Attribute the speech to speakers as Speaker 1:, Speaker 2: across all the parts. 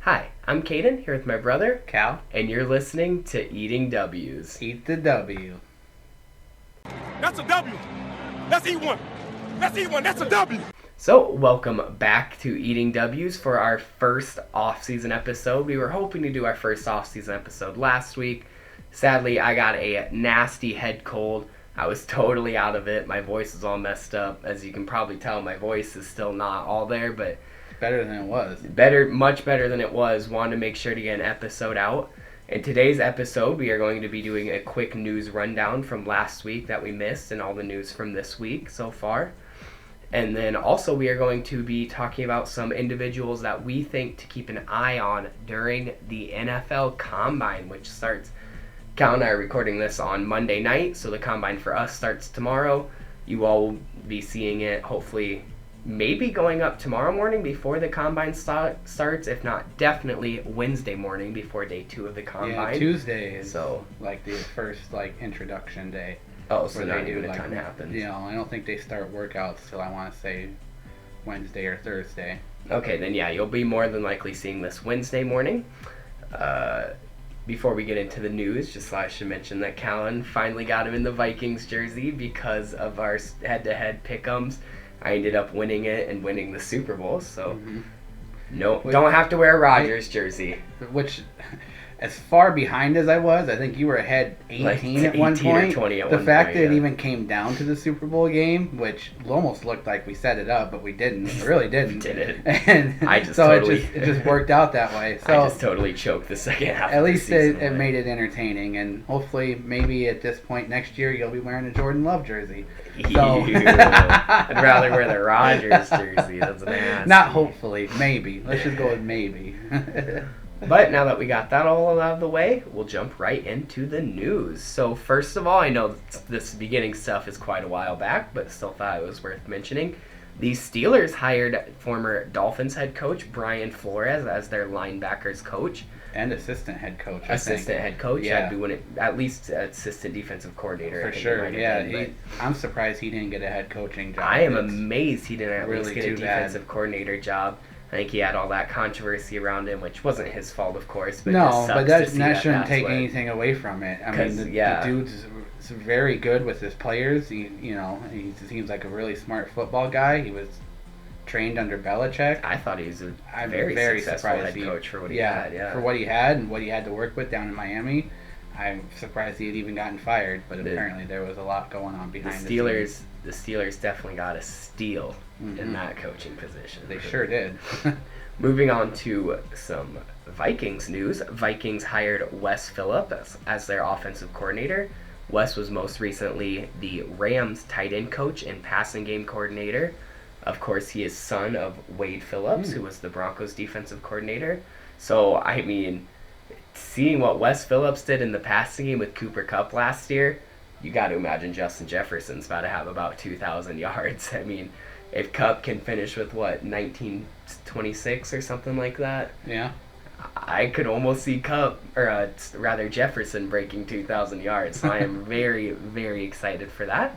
Speaker 1: Hi, I'm Caden, here with my brother,
Speaker 2: Cal,
Speaker 1: and you're listening to Eating W's.
Speaker 2: eat the W.
Speaker 3: That's a W. Let's eat one. Let's eat one. That's a W.
Speaker 1: So, welcome back to Eating W's for our first off-season episode. We were hoping to do our first off-season episode last week. Sadly, I got a nasty head cold. I was totally out of it. My voice is all messed up. As you can probably tell, my voice is still not all there, but
Speaker 2: Better than it was.
Speaker 1: much better than it was. Wanted to make sure to get an episode out. In today's episode, we are going to be doing a quick news rundown from last week that we missed and all the news from this week so far. And then also we are going to be talking about some individuals that we think to keep an eye on during the NFL Combine, which starts, Cal and I are recording this on Monday night, so the Combine for us starts tomorrow. You all will be seeing it hopefully maybe going up tomorrow morning before the Combine starts, if not definitely Wednesday morning before day 2 of the Combine.
Speaker 2: Yeah, Tuesday is
Speaker 1: So,
Speaker 2: like the first introduction day.
Speaker 1: oh, so
Speaker 2: where
Speaker 1: not
Speaker 2: they
Speaker 1: even
Speaker 2: do,
Speaker 1: a ton happens.
Speaker 2: I don't think they start workouts till I want to say Wednesday or Thursday.
Speaker 1: Okay, then yeah, you'll be more than likely seeing this Wednesday morning. Before we get into the news, just I should mention that Callan finally got him in the Vikings jersey because of our head-to-head pick'ems. I ended up winning it and winning the Super Bowl, so don't have to wear a Rodgers jersey.
Speaker 2: Which, as far behind as I was, I think you were ahead 18 at one
Speaker 1: 18 or
Speaker 2: point.
Speaker 1: 20 at
Speaker 2: The
Speaker 1: one
Speaker 2: fact
Speaker 1: point,
Speaker 2: that it
Speaker 1: yeah.
Speaker 2: even came down to the Super Bowl game, which almost looked like we set it up, but we didn't. We really didn't.
Speaker 1: Didn't.
Speaker 2: And
Speaker 1: I just
Speaker 2: so
Speaker 1: totally-
Speaker 2: it just worked out that way. So
Speaker 1: I just totally choked the second half
Speaker 2: at
Speaker 1: of the
Speaker 2: least
Speaker 1: season
Speaker 2: it
Speaker 1: away.
Speaker 2: made it entertaining, and hopefully maybe at this point next year you'll be wearing a Jordan Love jersey. So
Speaker 1: Ew. I'd rather wear the Rodgers jersey. That's nasty.
Speaker 2: not hopefully, maybe. Let's just go with maybe.
Speaker 1: But now that we got that all out of the way, we'll jump right into the news. So first of all, I know this beginning stuff is quite a while back, but still thought it was worth mentioning. The Steelers hired former Dolphins head coach Brian Flores as their linebackers coach.
Speaker 2: And assistant head coach. I
Speaker 1: Assistant
Speaker 2: think.
Speaker 1: head coach,
Speaker 2: Yeah.
Speaker 1: I'd be winning, at least assistant defensive coordinator. I
Speaker 2: For
Speaker 1: think it
Speaker 2: sure,
Speaker 1: might have
Speaker 2: yeah.
Speaker 1: been,
Speaker 2: I'm surprised he didn't get a head coaching job.
Speaker 1: I am
Speaker 2: It's
Speaker 1: amazed he didn't at least
Speaker 2: really
Speaker 1: get a
Speaker 2: too bad.
Speaker 1: defensive coordinator job. I think he had all that controversy around him, which wasn't his fault, of course. But
Speaker 2: No,
Speaker 1: just
Speaker 2: but
Speaker 1: sucks to see
Speaker 2: that shouldn't
Speaker 1: that's
Speaker 2: take
Speaker 1: what-
Speaker 2: anything away from it. I mean,
Speaker 1: 'Cause,
Speaker 2: the dude's very good with his players. He seems like a really smart football guy. He was trained under Belichick.
Speaker 1: I thought he was a
Speaker 2: I'm
Speaker 1: very successful
Speaker 2: surprised
Speaker 1: head coach for what he
Speaker 2: yeah,
Speaker 1: had. Yeah,
Speaker 2: for what he had and what he had to work with down in Miami. I'm surprised he had even gotten fired, but apparently there was a lot going on
Speaker 1: the
Speaker 2: behind
Speaker 1: The Steelers definitely got a steal in
Speaker 2: Mhm.
Speaker 1: that coaching position.
Speaker 2: They sure did.
Speaker 1: Moving on to some Vikings news. Vikings hired Wes Phillips as their offensive coordinator. Wes was most recently the Rams tight end coach and passing game coordinator. Of course, he is son of Wade Phillips, who was the Broncos defensive coordinator. So, I mean, seeing what Wes Phillips did in the passing game with Cooper Kupp last year, you got to imagine Justin Jefferson's about to have about 2,000 yards. I mean, if Kupp can finish with, 1926 or something like that,
Speaker 2: Yeah.
Speaker 1: I could almost see rather Jefferson breaking 2,000 yards. So I am very, very excited for that.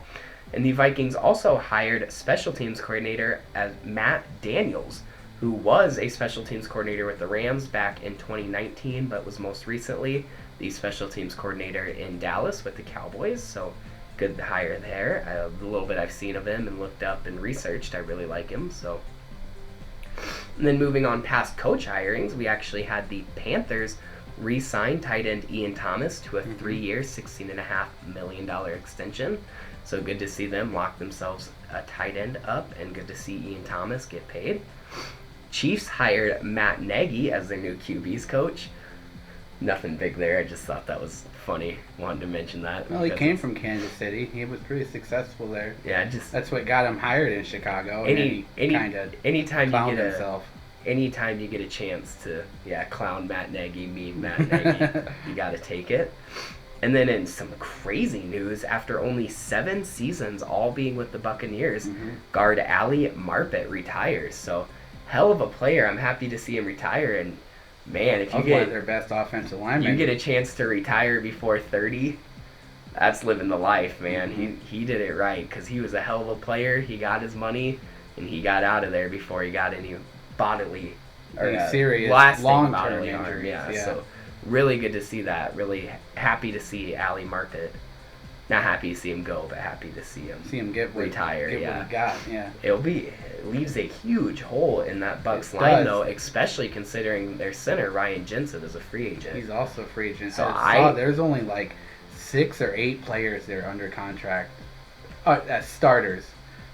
Speaker 1: And the Vikings also hired special teams coordinator as Matt Daniels, who was a special teams coordinator with the Rams back in 2019, but was most recently the special teams coordinator in Dallas with the Cowboys. So good hire there. The little bit I've seen of him and looked up and researched, I really like him. So. And then moving on past coach hirings, we actually had the Panthers re-sign tight end Ian Thomas to a 3-year, $16.5 million extension. So good to see them lock themselves a tight end up, and good to see Ian Thomas get paid. Chiefs hired Matt Nagy as their new QB's coach. Nothing big there. I just thought that was funny. Wanted to mention that.
Speaker 2: Well, he
Speaker 1: because
Speaker 2: came from Kansas City. He was pretty successful there.
Speaker 1: Yeah, just
Speaker 2: That's what got him hired in Chicago. And then he kind of
Speaker 1: anytime
Speaker 2: clowned
Speaker 1: you get
Speaker 2: himself.
Speaker 1: Anytime you get a chance to clown Matt Nagy, meme Matt Nagy, you got to take it. And then in some crazy news, after only 7 seasons all being with the Buccaneers, guard Ali Marpet retires. So hell of a player. I'm happy to see him retire. And man, if you
Speaker 2: One of
Speaker 1: get
Speaker 2: their best offensive linemen.
Speaker 1: you get a chance to retire before 30, that's living the life, man. He did it right because he was a hell of a player. He got his money and he got out of there before he got any bodily
Speaker 2: serious
Speaker 1: lasting
Speaker 2: long-term
Speaker 1: bodily harm.
Speaker 2: injuries.
Speaker 1: Yeah, so really good to see that. Really happy to see Ali Marpet. Not happy to see him go, but happy to see him
Speaker 2: get
Speaker 1: retire.
Speaker 2: Get what he got. Yeah,
Speaker 1: It leaves a huge hole in that Bucks line though, especially considering their center Ryan Jensen is a free agent.
Speaker 2: He's also a free agent.
Speaker 1: So
Speaker 2: I saw there's only like 6 or 8 players that are under contract as starters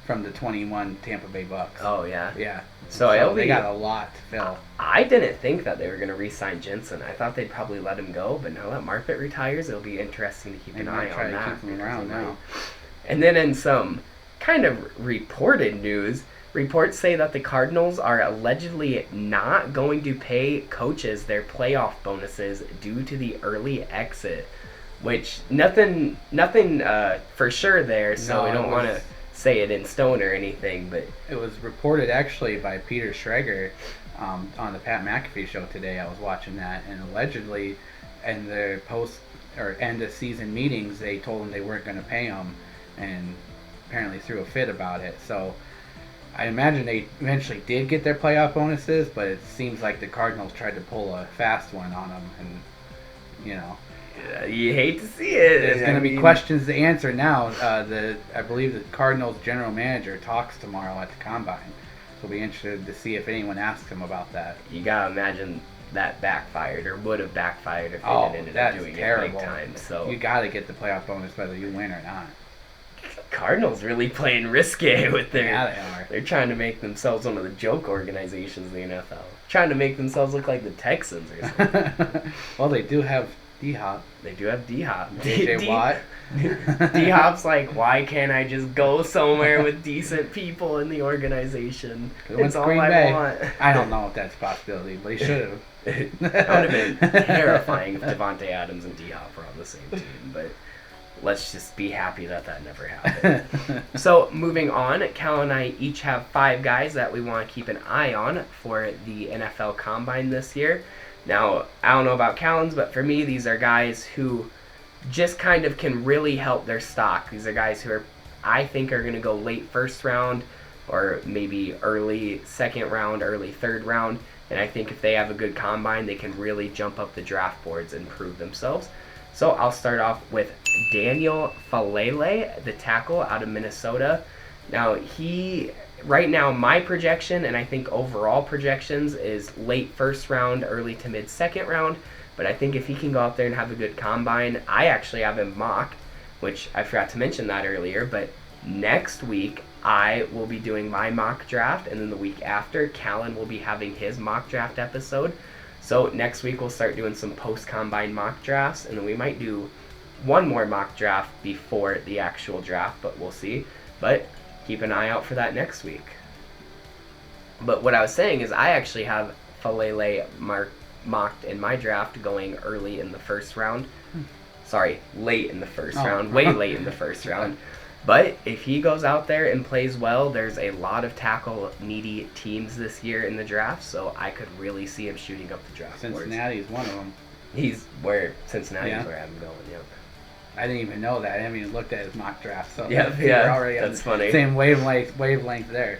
Speaker 2: from the 21 Tampa Bay Bucks.
Speaker 1: Oh yeah.
Speaker 2: Yeah.
Speaker 1: So
Speaker 2: they got a lot to fill.
Speaker 1: I didn't think that they were going to re-sign Jensen. I thought they'd probably let him go, but now that Marpet retires, it'll be interesting to keep an eye on that.
Speaker 2: Keep him around now.
Speaker 1: And then in some kind of reported news, reports say that the Cardinals are allegedly not going to pay coaches their playoff bonuses due to the early exit, which nothing for sure there, so we don't want to say it in stone or anything, but
Speaker 2: it was reported actually by Peter Schrager on the Pat McAfee show today. I was watching that, and allegedly in their post or end of season meetings, they told them they weren't going to pay them, and apparently threw a fit about it. So I imagine they eventually did get their playoff bonuses, but it seems like the Cardinals tried to pull a fast one on them, and
Speaker 1: you hate to see it.
Speaker 2: There's going to be questions to answer now. I believe the Cardinals general manager talks tomorrow at the Combine. So we'll be interested to see if anyone asks him about that.
Speaker 1: You got to imagine that backfired or would have backfired if they didn't ended up doing it big time. So
Speaker 2: you got to get the playoff bonus whether you win or not.
Speaker 1: Cardinals really playing risque with their.
Speaker 2: Yeah, they are.
Speaker 1: They're trying to make themselves one of the joke organizations in the NFL. Trying to make themselves look like the Texans or something.
Speaker 2: Well, they do have D-Hop.
Speaker 1: They do have D-Hop.
Speaker 2: DJ Watt.
Speaker 1: D-Hop's like, why can't I just go somewhere with decent people in the organization? It's all I want.
Speaker 2: I don't know if that's a possibility, but he should have.
Speaker 1: That would have been terrifying if Devontae Adams and D-Hop were on the same team, but let's just be happy that never happened. So, moving on, Cal and I each have 5 guys that we want to keep an eye on for the NFL Combine this year. Now, I don't know about Callan's, but for me, these are guys who just kind of can really help their stock. These are guys who I think are going to go late first round or maybe early second round, early third round. And I think if they have a good combine, they can really jump up the draft boards and prove themselves. So I'll start off with Daniel Falele, the tackle out of Minnesota. Now, right now, my projection, and I think overall projections, is late first round, early to mid second round. But I think if he can go out there and have a good combine, I actually have him mocked, which I forgot to mention that earlier. But next week, I will be doing my mock draft, and then the week after, Callan will be having his mock draft episode. So next week, we'll start doing some post-combine mock drafts, and then we might do one more mock draft before the actual draft, but we'll see. But keep an eye out for that next week. But what I was saying is I actually have Falele mocked in my draft going early in the first round. Sorry, late in the first round. Way late in the first round. But if he goes out there and plays well, there's a lot of tackle-needy teams this year in the draft, so I could really see him shooting up the draft boards.
Speaker 2: Cincinnati's one of them.
Speaker 1: Cincinnati's where I'm going, yep.
Speaker 2: I didn't even know that. I haven't even looked at his mock draft. So
Speaker 1: yeah,
Speaker 2: already
Speaker 1: that's funny.
Speaker 2: Same wavelength there.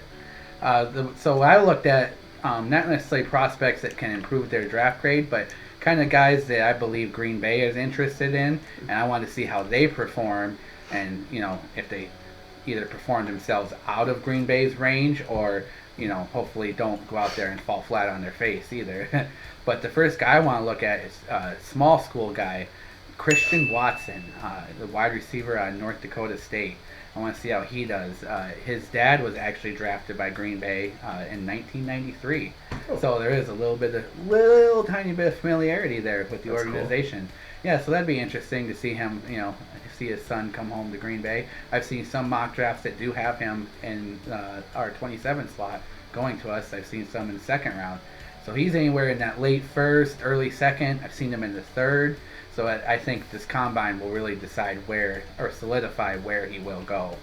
Speaker 2: So I looked at not necessarily prospects that can improve their draft grade, but kind of guys that I believe Green Bay is interested in, and I want to see how they perform, and if they either perform themselves out of Green Bay's range or hopefully don't go out there and fall flat on their face either. But the first guy I want to look at is a small school guy, Christian Watson, the wide receiver out of North Dakota State. I want to see how he does. His dad was actually drafted by Green Bay in 1993. Oh. So there is a little tiny bit of familiarity there with the organization. Cool. Yeah, so that'd be interesting to see him, see his son come home to Green Bay. I've seen some mock drafts that do have him in our 27 slot going to us. I've seen some in the second round. So he's anywhere in that late first, early second. I've seen him in the third. So I think this combine will really decide solidify where he will go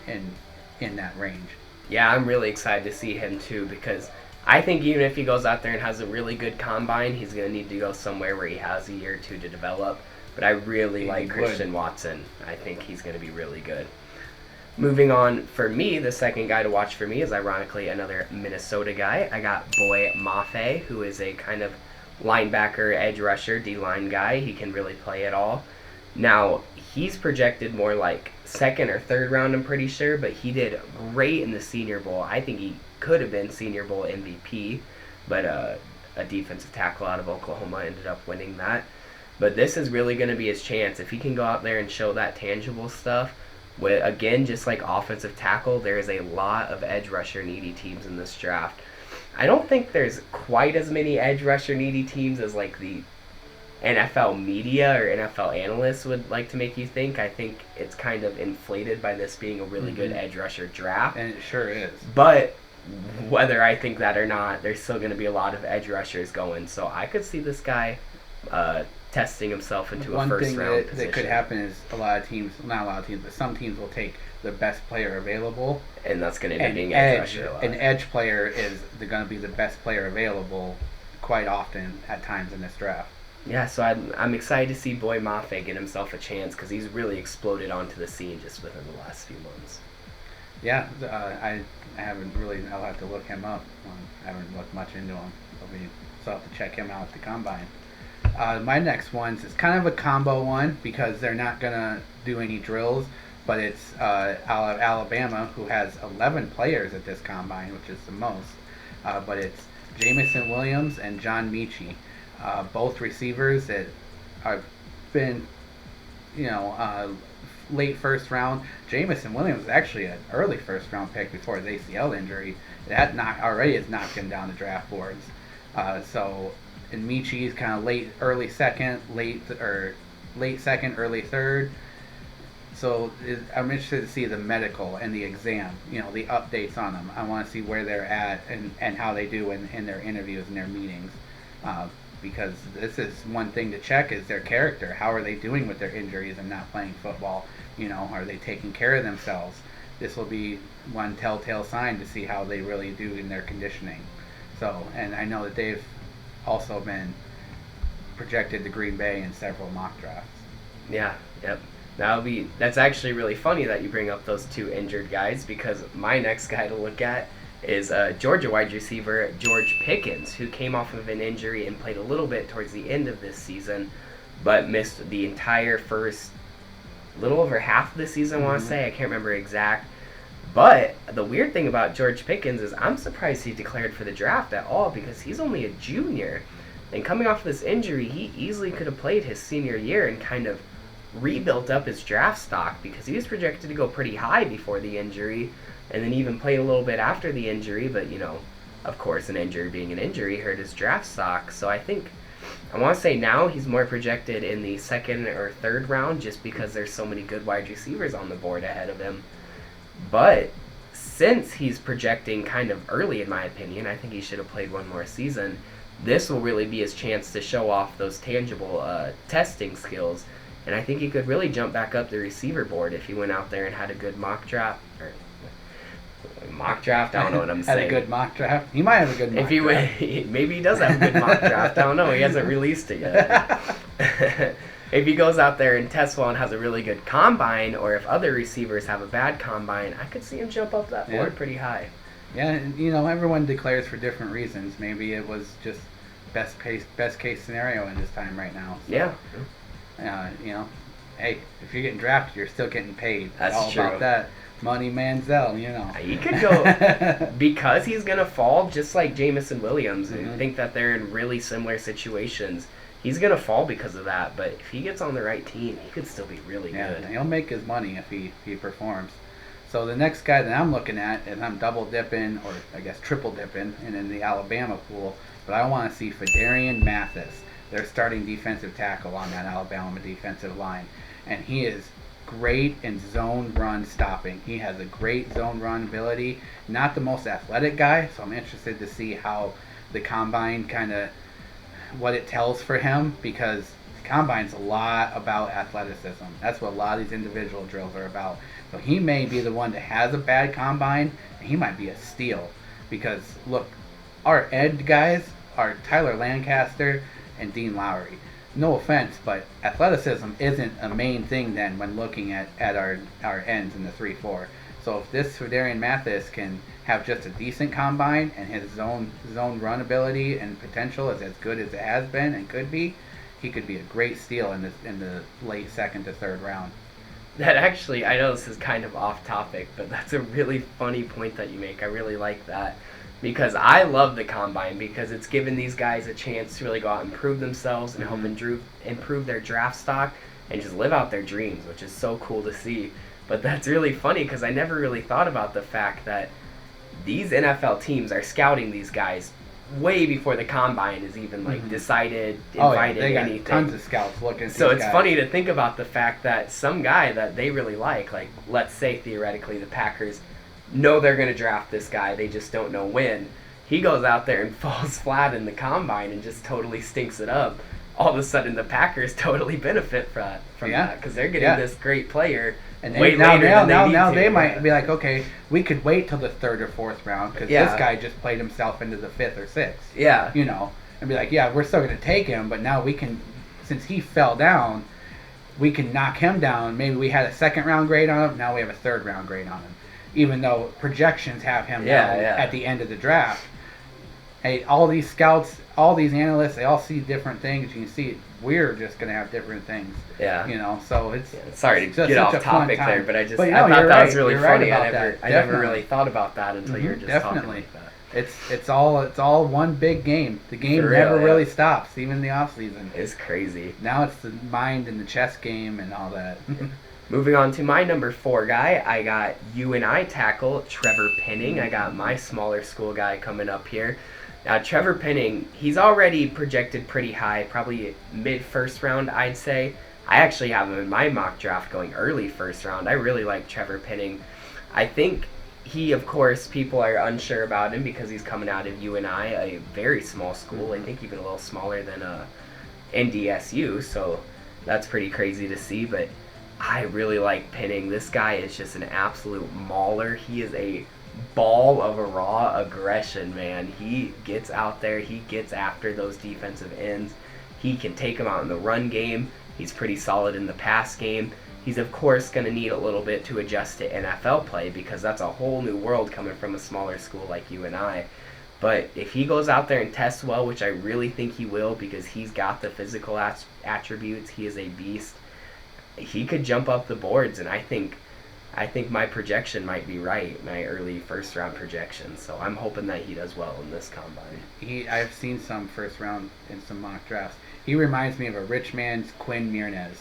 Speaker 2: in that range.
Speaker 1: Yeah, I'm really excited to see him too, because I think even if he goes out there and has a really good combine, he's going to need to go somewhere where he has a year or two to develop. But I really like Christian Watson. I think he's going to be really good. Moving on for me, the second guy to watch for me is ironically another Minnesota guy. I got Boy Mafe, who is a kind of linebacker, edge rusher, D-line guy. He can really play it all. Now, he's projected more like second or third round, I'm pretty sure, but he did great in the Senior Bowl. I think he could have been Senior Bowl MVP, but a defensive tackle out of Oklahoma ended up winning that. But this is really going to be his chance. If he can go out there and show that tangible stuff, with, again, just like offensive tackle, there is a lot of edge rusher needy teams in this draft. I don't think there's quite as many edge rusher needy teams as like the NFL media or NFL analysts would like to make you think. I think it's kind of inflated by this being a really good edge rusher draft.
Speaker 2: And it sure is.
Speaker 1: But whether I think that or not, there's still going to be a lot of edge rushers going. So I could see this guy testing himself into a first round
Speaker 2: One
Speaker 1: position.
Speaker 2: thing that could happen is a lot of teams, not a lot of teams, but some teams will take the best player available.
Speaker 1: And that's going to end up being edge rusher a lot.
Speaker 2: An edge player is going to be the best player available quite often at times in this draft.
Speaker 1: Yeah, so I'm excited to see Boy Mafe get himself a chance because he's really exploded onto the scene just within the last few months.
Speaker 2: Yeah, I haven't really. I'll have to look him up. I haven't looked much into him. So I'll have to check him out at the combine. My next one's is kind of a combo one because they're not gonna do any drills, but it's out of Alabama, who has 11 players at this combine, which is the most. But it's Jamison Williams and John Mechie, both receivers that have been, late first round. Jamison Williams is actually an early first round pick before his ACL injury. That already has knocked him down the draft boards. And Mechie is kind of late second, early third. So I'm interested to see the medical and the exam, the updates on them. I want to see where they're at and how they do in their interviews and their meetings. Because this is one thing to check is their character. How are they doing with their injuries and not playing football? Are they taking care of themselves? This will be one telltale sign to see how they really do in their conditioning. So, and I know that they've also been projected to Green Bay in several mock drafts.
Speaker 1: Yeah, yep. That's actually really funny that you bring up those two injured guys because my next guy to look at is Georgia wide receiver George Pickens, who came off of an injury and played a little bit towards the end of this season, but missed the entire first, little over half of the season, I want to say. I can't remember exact. But the weird thing about George Pickens is I'm surprised he declared for the draft at all because he's only a junior. And coming off this injury, he easily could have played his senior year and kind of rebuilt up his draft stock because he was projected to go pretty high before the injury and then even played a little bit after the injury. But, of course, an injury being an injury hurt his draft stock. So I want to say now he's more projected in the second or third round just because there's so many good wide receivers on the board ahead of him. But since he's projecting kind of early, in my opinion, I think he should have played one more season. This will really be his chance to show off those tangible testing skills. And I think he could really jump back up the receiver board if he went out there and had a good mock draft. I don't know what I'm saying.
Speaker 2: Had a good mock draft? He might have a good mock draft.
Speaker 1: Maybe he does have a good mock draft. I don't know. He hasn't released it yet. If he goes out there and tests well and has a really good combine, or if other receivers have a bad combine, I could see him jump up that board pretty high.
Speaker 2: Yeah, and everyone declares for different reasons. Maybe it was just best case scenario in his time right now. So,
Speaker 1: yeah.
Speaker 2: Hey, if you're getting drafted, you're still getting paid.
Speaker 1: That's
Speaker 2: all
Speaker 1: true.
Speaker 2: About that. Money Manziel,
Speaker 1: He could go, because he's going to fall just like Jamison Williams, and think that they're in really similar situations. He's going to fall because of that, but if he gets on the right team, he could still be really good.
Speaker 2: He'll make his money if he performs. So the next guy that I'm looking at, and I'm double dipping, or I guess triple dipping, and in the Alabama pool, but I want to see Fedricius Mathes, their starting defensive tackle on that Alabama defensive line. And he is great in zone run stopping. He has a great zone run ability. Not the most athletic guy, so I'm interested to see how the combine what it tells for him, because the combine's a lot about athleticism. That's what a lot of these individual drills are about. So he may be the one that has a bad combine, and he might be a steal. Because, look, our end guys are Tyler Lancaster and Dean Lowry. No offense, but athleticism isn't a main thing then when looking at our ends in the 3-4. So if this Fedricius Mathes can have just a decent combine and his zone run ability and potential is as good as it has been and could be, he could be a great steal in the late second to third round.
Speaker 1: That actually, I know this is kind of off topic, but that's a really funny point that you make. I really like that. Because I love the combine because it's given these guys a chance to really go out and prove themselves and help improve their draft stock and just live out their dreams, which is so cool to see. But that's really funny because I never really thought about the fact that these NFL teams are scouting these guys way before the combine is even decided, invited,
Speaker 2: they got
Speaker 1: anything.
Speaker 2: Tons of scouts looking at
Speaker 1: So
Speaker 2: these
Speaker 1: it's
Speaker 2: guys.
Speaker 1: funny to think about the fact that some guy that they really like let's say theoretically the Packers know they're going to draft this guy, they just don't know when. He goes out there and falls flat in the combine and just totally stinks it up. All of a sudden, the Packers totally benefit from that because they're getting this great player
Speaker 2: and
Speaker 1: way later than they need
Speaker 2: now
Speaker 1: to.
Speaker 2: they might be like, okay, we could wait till the third or fourth round because this guy just played himself into the fifth or sixth.
Speaker 1: Yeah.
Speaker 2: You know, and be like, yeah, we're still going to take him, but now we can, since he fell down, we can knock him down. Maybe we had a second round grade on him, now we have a third round grade on him. Even though projections have him at the end of the draft. Hey, all these scouts, all these analysts, they all see different things. You can see we're just going to have different things.
Speaker 1: Yeah.
Speaker 2: You know, so it's...
Speaker 1: Sorry to get off topic there, but I
Speaker 2: but,
Speaker 1: thought that was really funny.
Speaker 2: Right
Speaker 1: I never really thought about that until you were just talking about that.
Speaker 2: It's all one big game. The game never really stops, even in the off season.
Speaker 1: It's crazy.
Speaker 2: Now it's the mind and the chess game and all that.
Speaker 1: Moving on to my number 4 guy, I got UNI tackle Trevor Penning. I got my smaller school guy coming up here. Now, Trevor Penning, he's already projected pretty high, probably mid-first round, I'd say. I actually have him in my mock draft going early first round. I really like Trevor Penning. I think he, of course, people are unsure about him because he's coming out of UNI, a very small school. I think even a little smaller than NDSU, so that's pretty crazy to see, but I really like Penning. This guy is just an absolute mauler. He is a ball of a raw aggression, man. He gets out there. He gets after those defensive ends. He can take them out in the run game. He's pretty solid in the pass game. He's, of course, going to need a little bit to adjust to NFL play because that's a whole new world coming from a smaller school like UNI. But if he goes out there and tests well, which I really think he will because he's got the physical attributes, he is a beast. He could jump up the boards, and I think my projection might be right, my early first round projection. So I'm hoping that he does well in this combine.
Speaker 2: I've seen some first round in some mock drafts. He reminds me of a rich man's Quinn Miernes.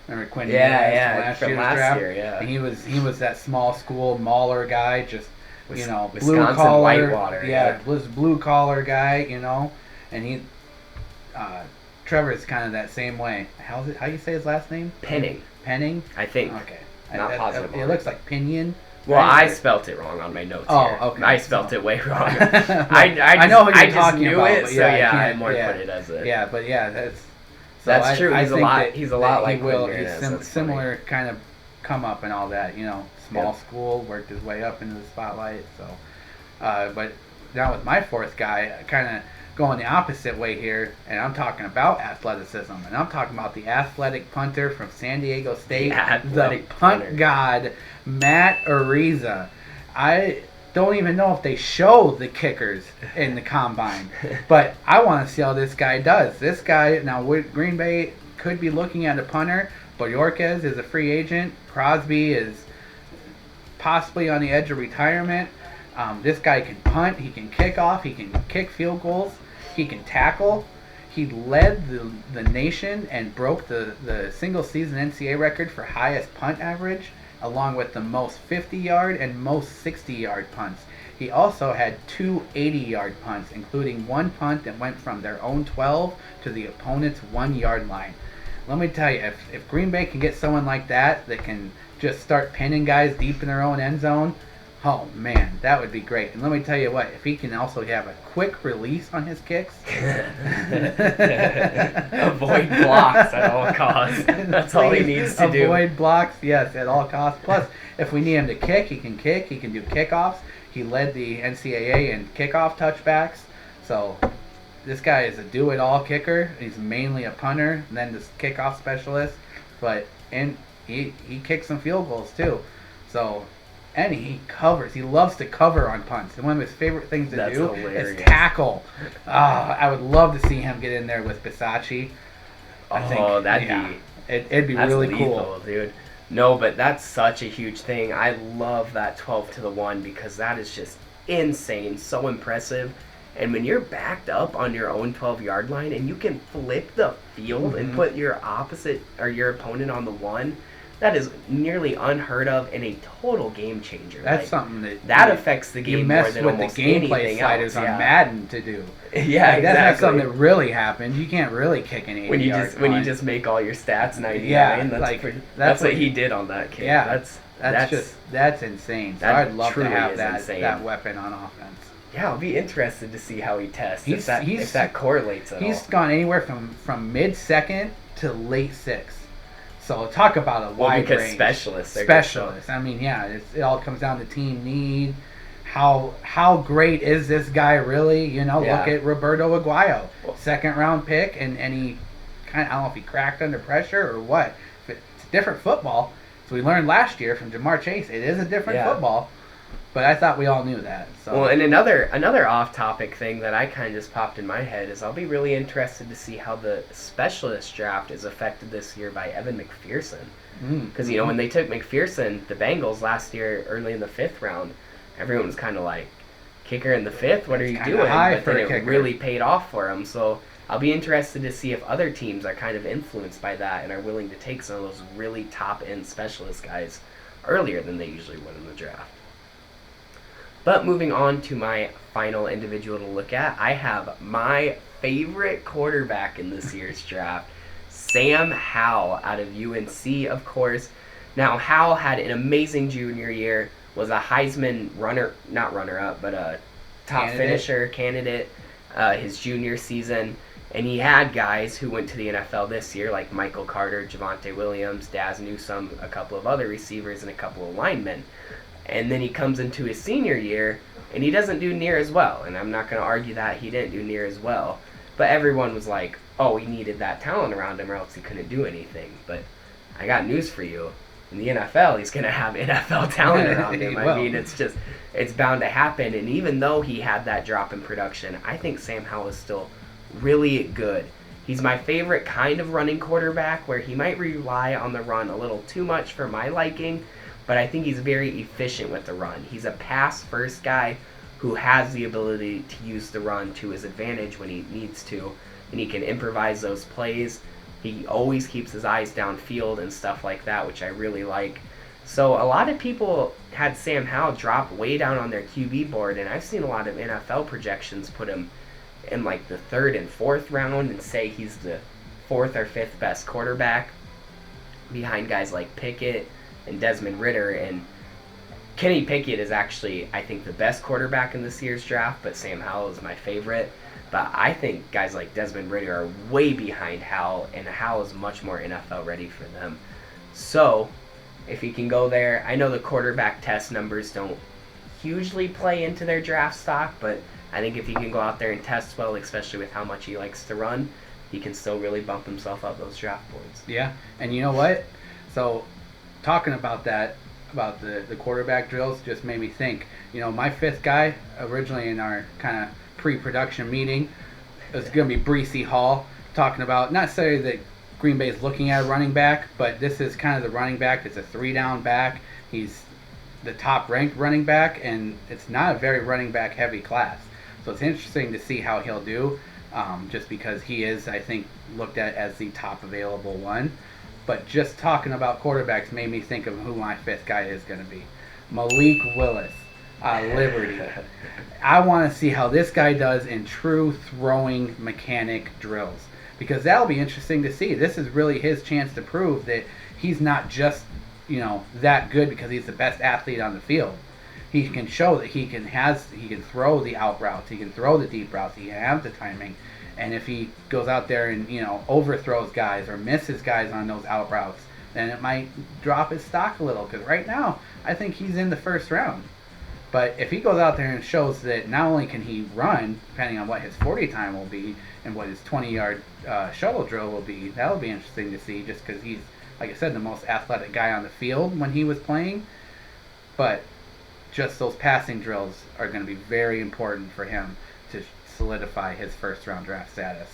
Speaker 2: Remember Quinn Miernes from last year? Yeah. And he was that small school mauler guy, just blue collar,
Speaker 1: Whitewater.
Speaker 2: Was blue collar guy, and Trevor is kind of that same way. How you say his last name?
Speaker 1: Penning.
Speaker 2: Penning?
Speaker 1: I think.
Speaker 2: Okay.
Speaker 1: Not positive.
Speaker 2: It looks like Pinion.
Speaker 1: Well, I spelt it wrong on my notes here.
Speaker 2: Okay.
Speaker 1: I spelt it way wrong.
Speaker 2: I know who you're talking about.
Speaker 1: It, so I more put it as a...
Speaker 2: Yeah, but that's... So
Speaker 1: that's true. He's a lot like
Speaker 2: Will.
Speaker 1: Quinn
Speaker 2: He's similar kind of come up and all that. Small school, worked his way up into the spotlight. So, but now with my fourth guy, kind of going the opposite way here, and I'm talking about athleticism, and I'm talking about the athletic punter from San Diego State, the punt god, Matt Ariza. I don't even know if they show the kickers in the combine, but I want to see how this guy does. This guy, now Green Bay could be looking at a punter, but Yorquez is a free agent. Crosby is possibly on the edge of retirement. This guy can punt, he can kick off, he can kick field goals, he can tackle. He led the nation and broke the single season NCAA record for highest punt average, along with the most 50-yard and most 60-yard punts. He also had 2 80-yard punts, including one punt that went from their own 12 to the opponent's 1-yard line. Let me tell you, if Green Bay can get someone like that can just start pinning guys deep in their own end zone, oh man, that would be great. And let me tell you what, if he can also have a quick release on his kicks.
Speaker 1: Avoid blocks at all costs. That's all he needs to do.
Speaker 2: Avoid blocks, yes, at all costs. Plus, if we need him to kick, he can do kickoffs. He led the NCAA in kickoff touchbacks. So this guy is a do-it-all kicker. He's mainly a punter, and then this kickoff specialist. And he kicks some field goals too. So and he covers. He loves to cover on punts. And one of his favorite things to do
Speaker 1: hilarious.
Speaker 2: is tackle. I would love to see him get in there with Bisaccia. It'd be
Speaker 1: that's
Speaker 2: really
Speaker 1: lethal,
Speaker 2: cool,
Speaker 1: dude. No, but that's such a huge thing. I love that 12-1 because that is just insane, so impressive. And when you're backed up on your own 12-yard line and you can flip the field and put your opposite or your opponent on the 1, that is nearly unheard of and a total game changer.
Speaker 2: That's something
Speaker 1: that affects the game more than almost anything else.
Speaker 2: You mess with the gameplay sliders on Madden to do.
Speaker 1: Yeah, exactly.
Speaker 2: That's something that really happens. You can't really kick an 80-yard punt.
Speaker 1: When you just make all your stats 99.
Speaker 2: Yeah,
Speaker 1: that's what he did on that kick.
Speaker 2: Yeah, that's insane. So I'd love to have that weapon on offense.
Speaker 1: Yeah, I'll be interested to see how he tests, if that correlates at all.
Speaker 2: He's gone anywhere from mid-second to late 6th. So talk about a wide range.
Speaker 1: Specialists.
Speaker 2: I mean, it all comes down to team need. How great is this guy really? Look at Roberto Aguayo, second-round pick, and he I don't know if he cracked under pressure or what. It's different football. So we learned last year from Jamar Chase, it is a different football. But I thought we all knew that. So.
Speaker 1: Well, and another off-topic thing that I kind of just popped in my head is I'll be really interested to see how the specialist draft is affected this year by Evan McPherson. Because, when they took McPherson, the Bengals last year, early in the 5th round, everyone was kind of like, kicker in the 5th? What are you doing? But then it really paid off for him. So I'll be interested to see if other teams are kind of influenced by that and are willing to take some of those really top-end specialist guys earlier than they usually would in the draft. But moving on to my final individual to look at, I have my favorite quarterback in this year's draft, Sam Howell out of UNC, of course. Now, Howell had an amazing junior year, was a Heisman a top finisher candidate his junior season. And he had guys who went to the NFL this year, like Michael Carter, Javonte Williams, Daz Newsome, a couple of other receivers, and a couple of linemen. And then he comes into his senior year, and he doesn't do near as well. And I'm not going to argue that he didn't do near as well. But everyone was like, oh, he needed that talent around him or else he couldn't do anything. But I got news for you. In the NFL, he's going to have NFL talent around him. I mean, it's bound to happen. And even though he had that drop in production, I think Sam Howell is still really good. He's my favorite kind of running quarterback where he might rely on the run a little too much for my liking. But I think he's very efficient with the run. He's a pass-first guy who has the ability to use the run to his advantage when he needs to, and he can improvise those plays. He always keeps his eyes downfield and stuff like that, which I really like. So a lot of people had Sam Howell drop way down on their QB board, and I've seen a lot of NFL projections put him in like the 3rd and 4th round and say he's the 4th or 5th best quarterback behind guys like Pickett and Desmond Ridder. And Kenny Pickett is actually, I think, the best quarterback in this year's draft, but Sam Howell is my favorite. But I think guys like Desmond Ridder are way behind Howell, and Howell is much more NFL ready for them. So if he can go there, I know the quarterback test numbers don't hugely play into their draft stock, but I think if he can go out there and test well, especially with how much he likes to run, he can still really bump himself up those draft boards.
Speaker 2: Yeah, and you know what? So talking about that, about the quarterback drills, just made me think. My 5th guy, originally in our kind of pre-production meeting, is going to be Breece Hall, talking about not necessarily that Green Bay is looking at a running back, but this is kind of the running back that's a 3-down back. He's the top-ranked running back, and it's not a very running back-heavy class. So it's interesting to see how he'll do, just because he is, I think, looked at as the top available one. But just talking about quarterbacks made me think of who my 5th guy is going to be. Malik Willis, Liberty. I want to see how this guy does in true throwing mechanic drills, because that'll be interesting to see. This is really his chance to prove that he's not just, that good because he's the best athlete on the field. He can show that he can throw the out routes, he can throw the deep routes, he can have the timing. And if he goes out there and, overthrows guys or misses guys on those out routes, then it might drop his stock a little. Because right now, I think he's in the 1st round. But if he goes out there and shows that not only can he run, depending on what his 40 time will be and what his 20-yard shuttle drill will be, that'll be interesting to see, just because he's, like I said, the most athletic guy on the field when he was playing. But just those passing drills are going to be very important for him to solidify his first-round draft status.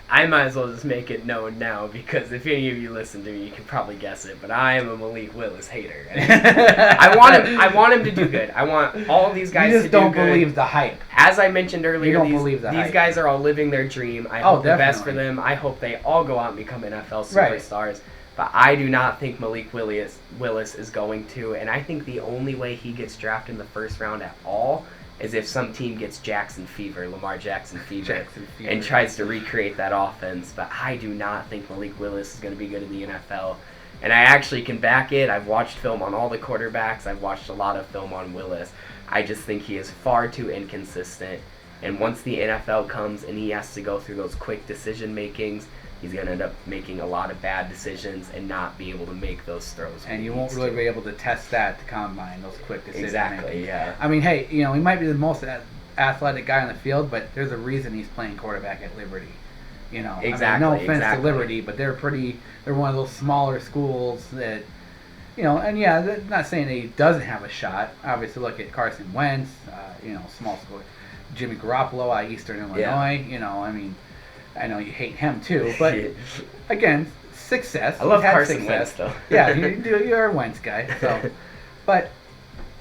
Speaker 1: I might as well just make it known now, because if any of you listen to me, you can probably guess it. But I am a Malik Willis hater. I want him to do good. I want all these guys to do good.
Speaker 2: You just don't believe the hype.
Speaker 1: As I mentioned earlier,
Speaker 2: these
Speaker 1: hype. Guys are all living their dream. I hope the best for them. I hope they all go out and become NFL superstars. Right. But I do not think Malik Willis is going to. And I think the only way he gets drafted in the first round at all is if some team gets Lamar Jackson fever, and tries to recreate that offense. But I do not think Malik Willis is going to be good in the NFL. And I actually can back it. I've watched film on all the quarterbacks. I've watched a lot of film on Willis. I just think he is far too inconsistent. And once the NFL comes and he has to go through those quick decision makings, he's going to end up making a lot of bad decisions and not be able to make those throws.
Speaker 2: And you won't really be able to test that to combine, those quick decisions.
Speaker 1: Exactly, yeah.
Speaker 2: I mean, hey, he might be the most athletic guy on the field, but there's a reason he's playing quarterback at Liberty.
Speaker 1: Exactly.
Speaker 2: I mean, no offense to Liberty, but they're one of those smaller schools that, and yeah, they're not saying that he doesn't have a shot. Obviously, look at Carson Wentz, small school. Jimmy Garoppolo out of Eastern Illinois, I mean, I know you hate him too, but again, success.
Speaker 1: I love Carson Wentz though.
Speaker 2: Yeah, you're a Wentz guy. So, but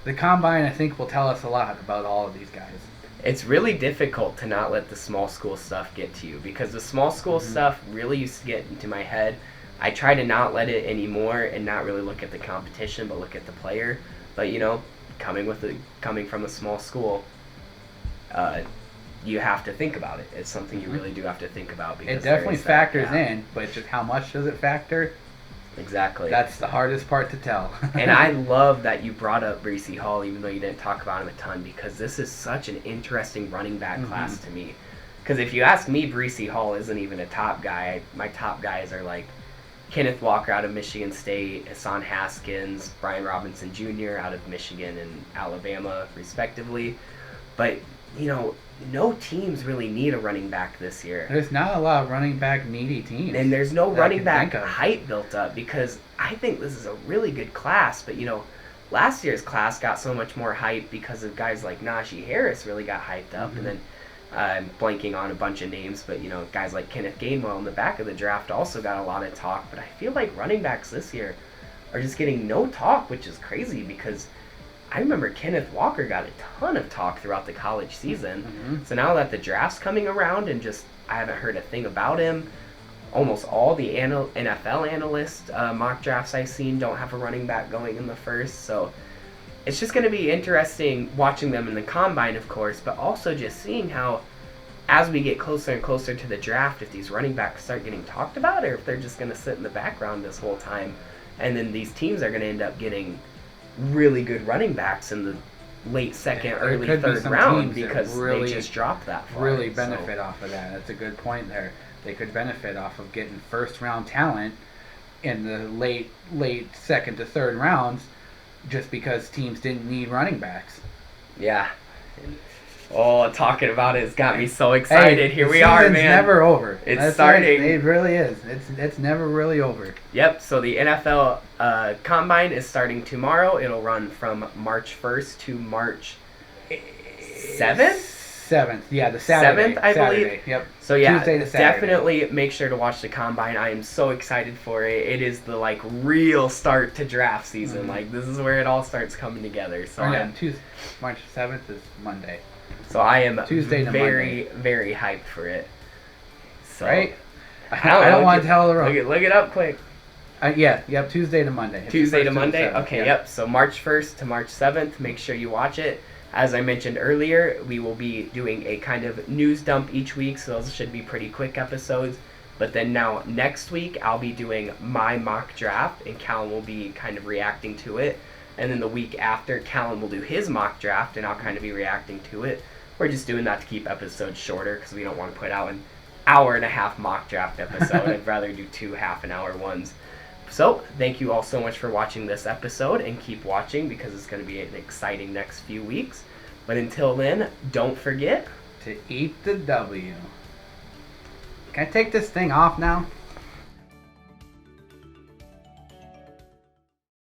Speaker 2: the combine, I think, will tell us a lot about all of these guys.
Speaker 1: It's really difficult to not let the small school stuff get to you, because the small school stuff really used to get into my head. I try to not let it anymore and not really look at the competition, but look at the player. But coming from a small school, you have to think about it. It's something you really do have to think about. Because
Speaker 2: it definitely factors in, but just how much does it factor?
Speaker 1: Exactly.
Speaker 2: That's the hardest part to tell.
Speaker 1: And I love that you brought up Breece Hall, even though you didn't talk about him a ton, because this is such an interesting running back class to me. Because if you ask me, Breece Hall isn't even a top guy. My top guys are like Kenneth Walker out of Michigan State, Hassan Haskins, Brian Robinson Jr. out of Michigan and Alabama, respectively. But, no teams really need a running back this year.
Speaker 2: There's not a lot of running back needy teams.
Speaker 1: And there's no running back hype built up, because I think this is a really good class. But, last year's class got so much more hype because of guys like Najee Harris really got hyped up. And then I'm blanking on a bunch of names, but, guys like Kenneth Gainwell in the back of the draft also got a lot of talk. But I feel like running backs this year are just getting no talk, which is crazy, because I remember Kenneth Walker got a ton of talk throughout the college season. So now that the draft's coming around and I haven't heard a thing about him. Almost all the NFL analyst mock drafts I've seen don't have a running back going in the first. So it's just going to be interesting watching them in the combine, of course, but also just seeing how, as we get closer and closer to the draft, if these running backs start getting talked about or if they're just going to sit in the background this whole time. And then these teams are going to end up getting really good running backs in the late second, early third round, because they just dropped that far.
Speaker 2: Really benefit off of that. That's a good point there. They could benefit off of getting first round talent in the late second to third rounds, just because teams didn't need running backs.
Speaker 1: Yeah. Talking about it's got me so excited. Here we are, man.
Speaker 2: It's never over.
Speaker 1: It's starting.
Speaker 2: It really is. It's never really over.
Speaker 1: Yep. So the NFL Combine is starting tomorrow. It'll run from March 1st to March 7th?
Speaker 2: 7th. Yeah, the Saturday.
Speaker 1: 7th, I believe.
Speaker 2: Yep.
Speaker 1: So yeah,
Speaker 2: Tuesday to Saturday.
Speaker 1: Definitely make sure to watch the Combine. I am so excited for it. It is the real start to draft season. This is where it all starts coming together. So
Speaker 2: March 7th is Monday.
Speaker 1: So I am
Speaker 2: Tuesday to
Speaker 1: very,
Speaker 2: Monday.
Speaker 1: very hyped for it. So,
Speaker 2: right? I don't want to tell the wrong.
Speaker 1: Look it up quick.
Speaker 2: Tuesday to Monday.
Speaker 1: Tuesday to Monday? Okay, yep. So March 1st to March 7th. Make sure you watch it. As I mentioned earlier, we will be doing a kind of news dump each week, so those should be pretty quick episodes. But then now next week, I'll be doing my mock draft, and Callan will be kind of reacting to it. And then the week after, Callan will do his mock draft, and I'll kind of be reacting to it. We're just doing that to keep episodes shorter, because we don't want to put out an hour-and-a-half mock draft episode. I'd rather do 2 half-an-hour ones. So, thank you all so much for watching this episode, and keep watching, because it's going to be an exciting next few weeks. But until then, don't forget
Speaker 2: to eat the W. Can I take this thing off now?